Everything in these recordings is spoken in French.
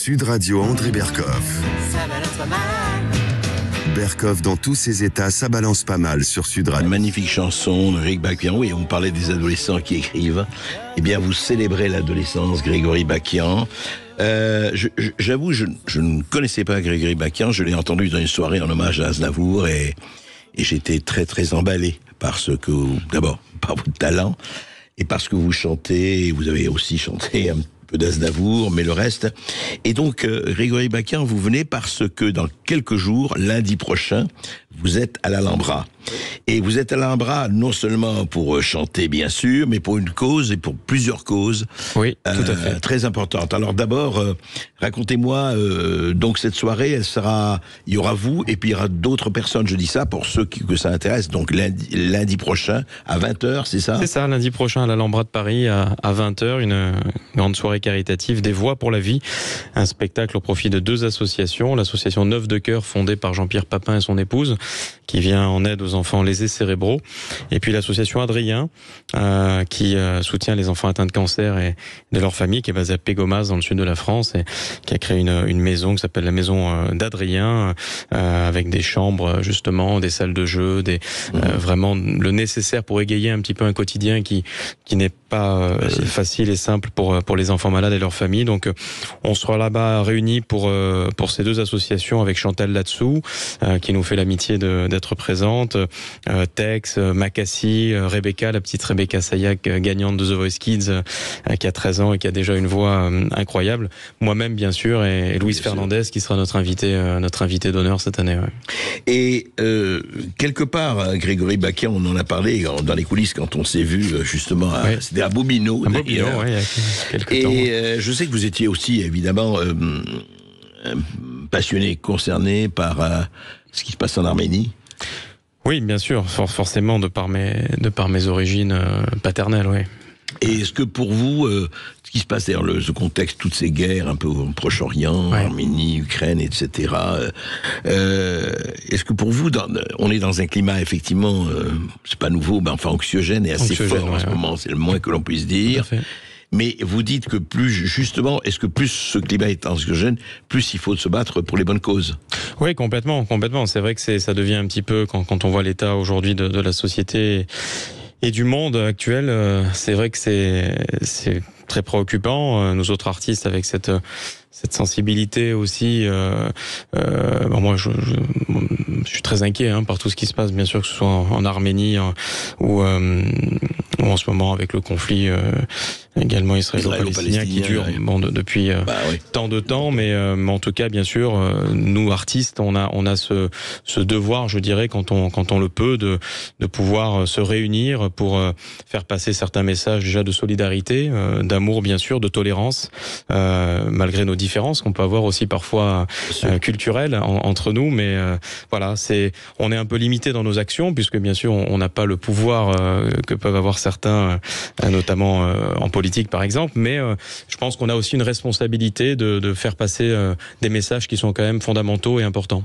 Sud Radio, André Berkoff. Ça balance pas mal. Berkoff, dans tous ses états, ça balance pas mal sur Sud Radio. Magnifique chanson de Grégory Bakian. Oui, on parlait des adolescents qui écrivent. Eh bien, vous célébrez l'adolescence, Grégory Bakian. J'avoue, je ne connaissais pas Grégory Bakian. Je l'ai entendu dans une soirée en hommage à Aznavour et j'étais très, très emballé d'abord, par votre talent et parce que vous chantez. Et vous avez aussi chanté un peu d'Aznavour, mais le reste. Et donc, Grégory Bakian, vous venez parce que dans quelques jours, lundi prochain, vous êtes à l'Alhambra. Et vous êtes à l'Alhambra non seulement pour chanter, bien sûr, mais pour une cause et pour plusieurs causes. Oui, tout à fait. Très importantes. Alors d'abord, racontez-moi, donc cette soirée, il y aura vous et puis il y aura d'autres personnes. Je dis ça pour ceux que ça intéresse. Donc lundi prochain, à 20h, c'est ça ? C'est ça, lundi prochain à l'Alhambra de Paris, à 20h, une grande soirée caritative, Des Voix pour la Vie. Un spectacle au profit de 2 associations. L'association Neuve de Cœur, fondée par Jean-Pierre Papin et son épouse, qui vient en aide aux enfants lésés cérébraux. Et puis l'association Adrien, qui soutient les enfants atteints de cancer et de leur famille, qui est basée à Pégomas, dans le sud de la France, et qui a créé une maison qui s'appelle la maison d'Adrien, avec des chambres, justement, des salles de jeu, vraiment le nécessaire pour égayer un petit peu un quotidien qui n'est pas facile et simple pour les enfants malades et leurs familles. Donc on sera là-bas réunis pour ces 2 associations avec Chantal Latsou, qui nous fait l'amitié d'être présente, Tex, Makassi, Rebecca, la petite Rebecca Sayak, gagnante de The Voice Kids, qui a 13 ans et qui a déjà une voix incroyable. Moi-même, bien sûr, et Louise Fernandez, qui sera notre invité d'honneur cette année. Ouais. Et quelque part, Grégory Bakian, on en a parlé dans les coulisses quand on s'est vu justement, c'était à Bobino. Il y a quelques temps. Et je sais que vous étiez aussi évidemment passionné, concerné par ce qui se passe en Arménie. Oui, bien sûr, forcément de par mes origines paternelles, oui. Et est-ce que pour vous, ce qui se passe d'ailleurs, ce contexte, toutes ces guerres un peu au Proche-Orient, Arménie, Ukraine, etc., est-ce que pour vous, on est dans un climat effectivement, c'est pas nouveau, mais enfin anxiogène et assez fort en ce moment, c'est le moins que l'on puisse dire. Tout à fait. Mais vous dites que est-ce que plus ce climat est anxiogène, plus il faut se battre pour les bonnes causes ? Oui, complètement. C'est vrai que ça devient un petit peu, quand on voit l'état aujourd'hui de la société et du monde actuel, c'est vrai que c'est très préoccupant. Nous autres artistes, avec cette sensibilité aussi, moi je suis très inquiet par tout ce qui se passe, bien sûr, que ce soit en Arménie ou en ce moment avec le conflit également israélo-palestinien qui dure depuis tant de temps, mais en tout cas, bien sûr, nous artistes, on a ce devoir, je dirais, quand on le peut, de pouvoir se réunir pour faire passer certains messages déjà de solidarité, d'amour, bien sûr, de tolérance, malgré nos différences qu'on peut avoir aussi parfois culturelles entre nous, mais voilà, on est un peu limité dans nos actions, puisque bien sûr on n'a pas le pouvoir que peuvent avoir certains, notamment en politique par exemple, mais je pense qu'on a aussi une responsabilité de faire passer des messages qui sont quand même fondamentaux et importants.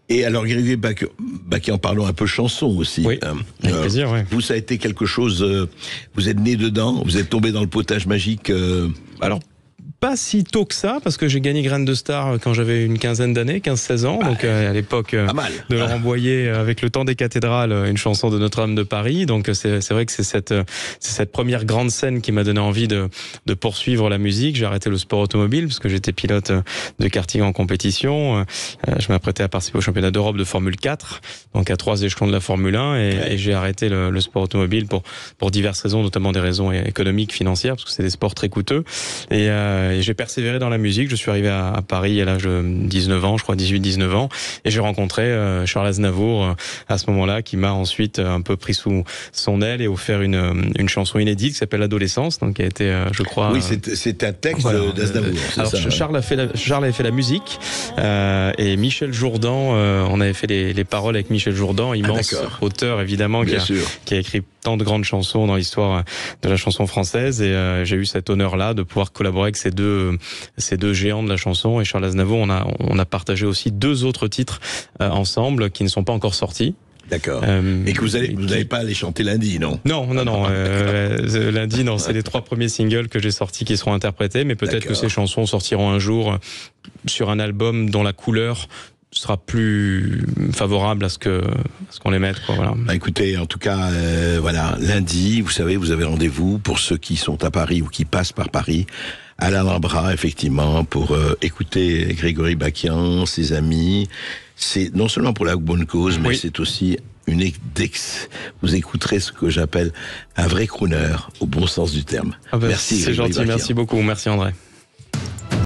Et alors Grégory Bakian, parlons un peu chanson aussi. Oui, avec plaisir, oui. Vous, ça a été quelque chose, vous êtes né dedans, vous êtes tombé dans le potage magique. Alors, pas si tôt que ça, parce que j'ai gagné Graines de Star quand j'avais une quinzaine d'années, 15-16 ans, donc à l'époque de leur envoyer avec Le Temps des cathédrales une chanson de Notre-Dame de Paris, donc c'est vrai que c'est cette première grande scène qui m'a donné envie de poursuivre la musique. J'ai arrêté le sport automobile, parce que j'étais pilote de karting en compétition, je m'apprêtais à participer au championnat d'Europe de Formule 4, donc à 3 échelons de la Formule 1, et j'ai arrêté le sport automobile pour diverses raisons, notamment des raisons économiques, financières, parce que c'est des sports très coûteux, et j'ai persévéré dans la musique. Je suis arrivé à Paris à l'âge de 19 ans, je crois 18-19 ans, et j'ai rencontré Charles Aznavour à ce moment-là, qui m'a ensuite un peu pris sous son aile et offert une chanson inédite qui s'appelle Adolescence, donc qui a été, je crois... Oui, c'est un texte d'Aznavour. Alors Charles avait fait la musique, et Michel Jourdan, on avait fait les paroles avec Michel Jourdan, immense auteur évidemment, qui a écrit tant de grandes chansons dans l'histoire de la chanson française, et j'ai eu cet honneur-là de pouvoir collaborer avec ces deux géants de la chanson. Et Charles Aznavour, on a partagé aussi 2 autres titres ensemble qui ne sont pas encore sortis. D'accord. Et que vous n'allez pas aller chanter lundi, non? Non. Lundi, non, c'est les 3 premiers singles que j'ai sortis qui seront interprétés, mais peut-être que ces chansons sortiront un jour sur un album dont la couleur sera plus favorable à ce qu'on les mette, quoi, voilà. Bah écoutez, en tout cas, voilà, lundi, vous savez, vous avez rendez-vous pour ceux qui sont à Paris ou qui passent par Paris, à l'Alhambra, effectivement, pour écouter Grégory Bakian, ses amis. C'est non seulement pour la bonne cause, mais c'est aussi vous écouterez ce que j'appelle un vrai crooner, au bon sens du terme. Merci, c'est gentil, merci beaucoup, merci André.